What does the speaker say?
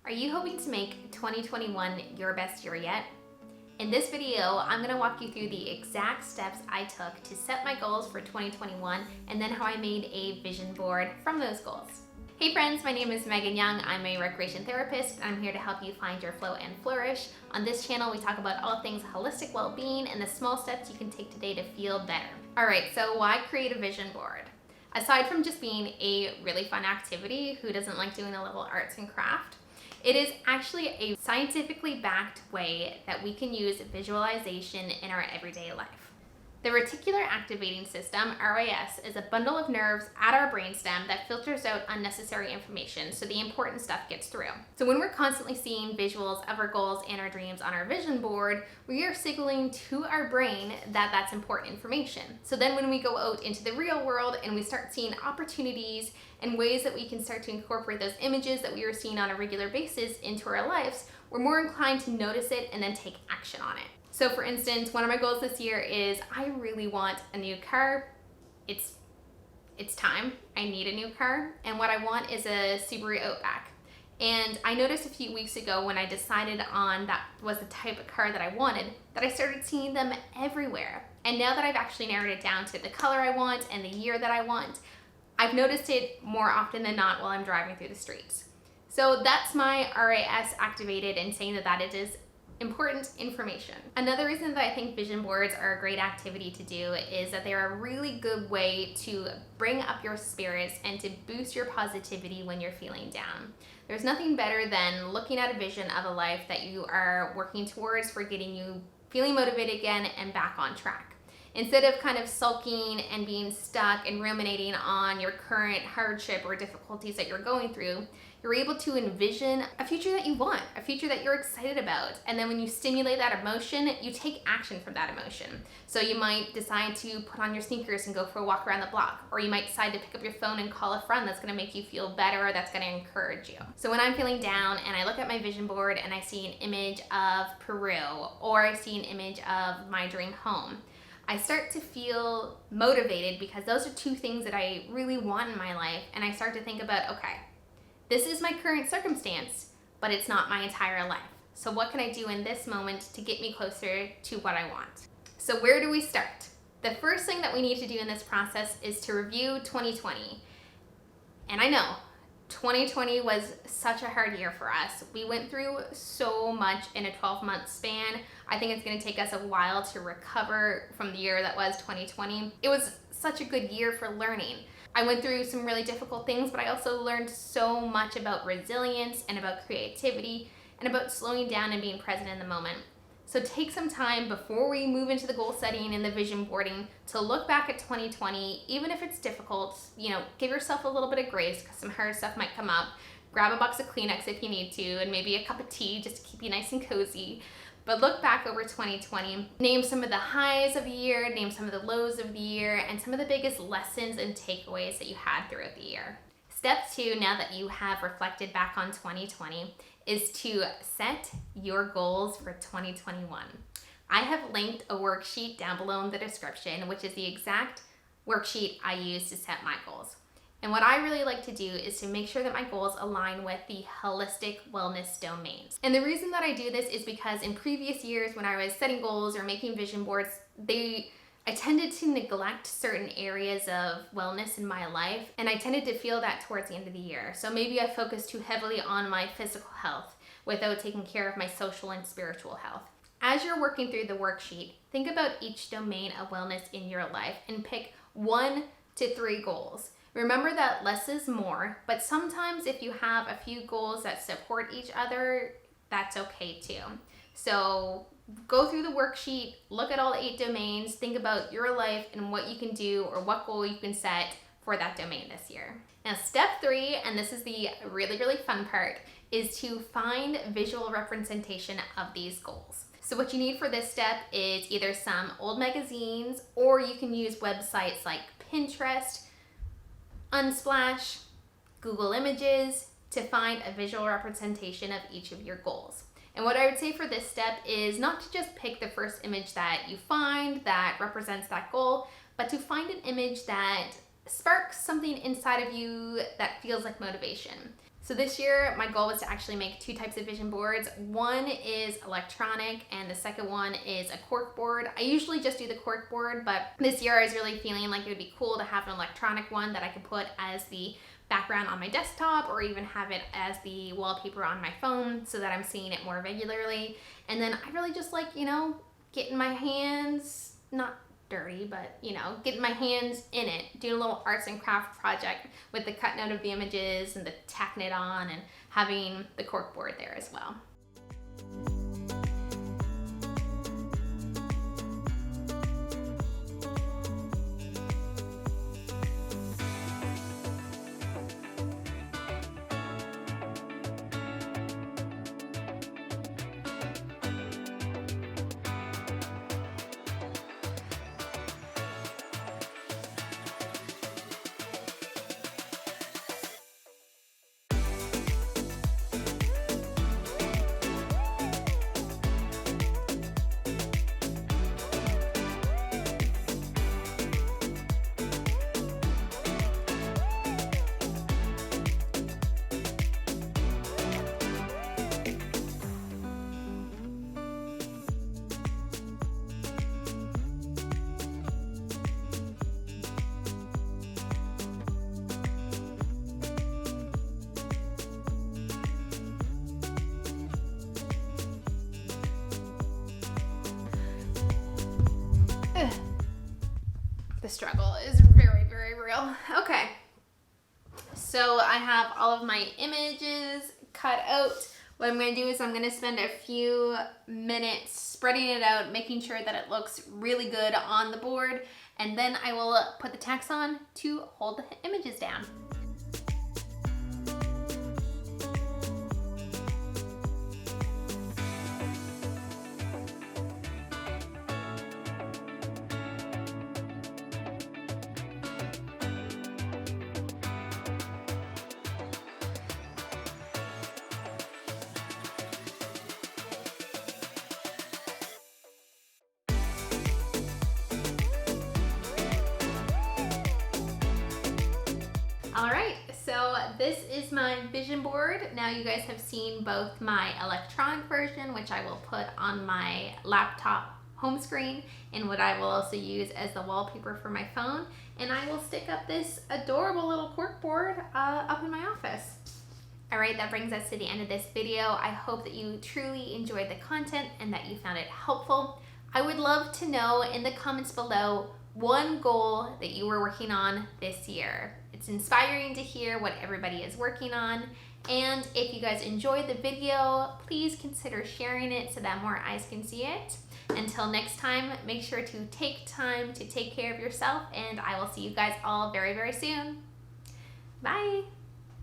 Are you hoping to make 2021 your best year yet? In this video, I'm going to walk you through the exact steps I took to set my goals for 2021 and then how I made a vision board from those goals. Hey friends, my name is Megan Young. I'm a recreation therapist and I'm here to help you find your flow and flourish. On this channel, we talk about all things holistic well-being and the small steps you can take today to feel better. All right, so why create a vision board? Aside from just being a really fun activity, who doesn't like doing a little arts and craft? It is actually a scientifically backed way that we can use visualization in our everyday life. The reticular activating system, RAS, is a bundle of nerves at our brainstem that filters out unnecessary information so the important stuff gets through. So when we're constantly seeing visuals of our goals and our dreams on our vision board, we are signaling to our brain that that's important information. So then when we go out into the real world and we start seeing opportunities and ways that we can start to incorporate those images that we are seeing on a regular basis into our lives, we're more inclined to notice it and then take action on it. So for instance, one of my goals this year is I really want a new car. It's time. I need a new car. And what I want is a Subaru Outback. And I noticed a few weeks ago when I decided on that was the type of car that I wanted, that I started seeing them everywhere. And now that I've actually narrowed it down to the color I want and the year that I want, I've noticed it more often than not while I'm driving through the streets. So that's my RAS activated and saying that it is important information. Another reason that I think vision boards are a great activity to do is that they're a really good way to bring up your spirits and to boost your positivity when you're feeling down. There's nothing better than looking at a vision of a life that you are working towards for getting you feeling motivated again and back on track. Instead of kind of sulking and being stuck and ruminating on your current hardship or difficulties that you're going through, you're able to envision a future that you want, a future that you're excited about. And then when you stimulate that emotion, you take action from that emotion. So you might decide to put on your sneakers and go for a walk around the block, or you might decide to pick up your phone and call a friend that's gonna make you feel better, or that's gonna encourage you. So when I'm feeling down and I look at my vision board and I see an image of Peru, or I see an image of my dream home, I start to feel motivated because those are two things that I really want in my life. And I start to think about, okay, this is my current circumstance, but it's not my entire life. So what can I do in this moment to get me closer to what I want? So where do we start? The first thing that we need to do in this process is to review 2020. And I know 2020 was such a hard year for us. We went through so much in a 12-month span. I think it's going to take us a while to recover from the year that was 2020. It was such a good year for learning. I went through some really difficult things, but I also learned so much about resilience and about creativity and about slowing down and being present in the moment. So take some time before we move into the goal setting and the vision boarding to look back at 2020, even if it's difficult, give yourself a little bit of grace because some hard stuff might come up. Grab a box of Kleenex if you need to, and maybe a cup of tea just to keep you nice and cozy. But look back over 2020, name some of the highs of the year, name some of the lows of the year, and some of the biggest lessons and takeaways that you had throughout the year. Step 2, now that you have reflected back on 2020, is to set your goals for 2021. I have linked a worksheet down below in the description, which is the exact worksheet I use to set my goals. And what I really like to do is to make sure that my goals align with the holistic wellness domains. And the reason that I do this is because in previous years when I was setting goals or making vision boards, I tended to neglect certain areas of wellness in my life, and I tended to feel that towards the end of the year. So maybe I focused too heavily on my physical health without taking care of my social and spiritual health. As you're working through the worksheet, think about each domain of wellness in your life and pick 1 to 3 goals. Remember that less is more, but sometimes if you have a few goals that support each other, that's okay too. So go through the worksheet, look at all 8 domains, think about your life and what you can do or what goal you can set for that domain this year. Now, step 3, and this is the really, really fun part, is to find visual representation of these goals. So what you need for this step is either some old magazines, or you can use websites like Pinterest, Unsplash, Google Images to find a visual representation of each of your goals. And what I would say for this step is not to just pick the first image that you find that represents that goal, but to find an image that sparks something inside of you that feels like motivation. So this year, my goal was to actually make 2 types of vision boards. One is electronic and the second one is a cork board. I usually just do the cork board, but this year I was really feeling like it would be cool to have an electronic one that I could put as the background on my desktop or even have it as the wallpaper on my phone so that I'm seeing it more regularly. And then I really just like, you know, getting my hands, not dirty, but you know, getting my hands in it, doing a little arts and craft project with the cut note of the images and the tacking it on and having the cork board there as well. The struggle is very, very real. Okay, so I have all of my images cut out. What I'm going to do is I'm going to spend a few minutes spreading it out, making sure that it looks really good on the board, and then I will put the tacks on to hold the images down. All right, so this is my vision board. Now you guys have seen both my electronic version, which I will put on my laptop home screen, and what I will also use as the wallpaper for my phone. And I will stick up this adorable little cork board up in my office. All right, that brings us to the end of this video. I hope that you truly enjoyed the content and that you found it helpful. I would love to know in the comments below one goal that you were working on this year. It's inspiring to hear what everybody is working on. And if you guys enjoyed the video, please consider sharing it so that more eyes can see it. Until next time, make sure to take time to take care of yourself, and I will see you guys all very, very soon. Bye.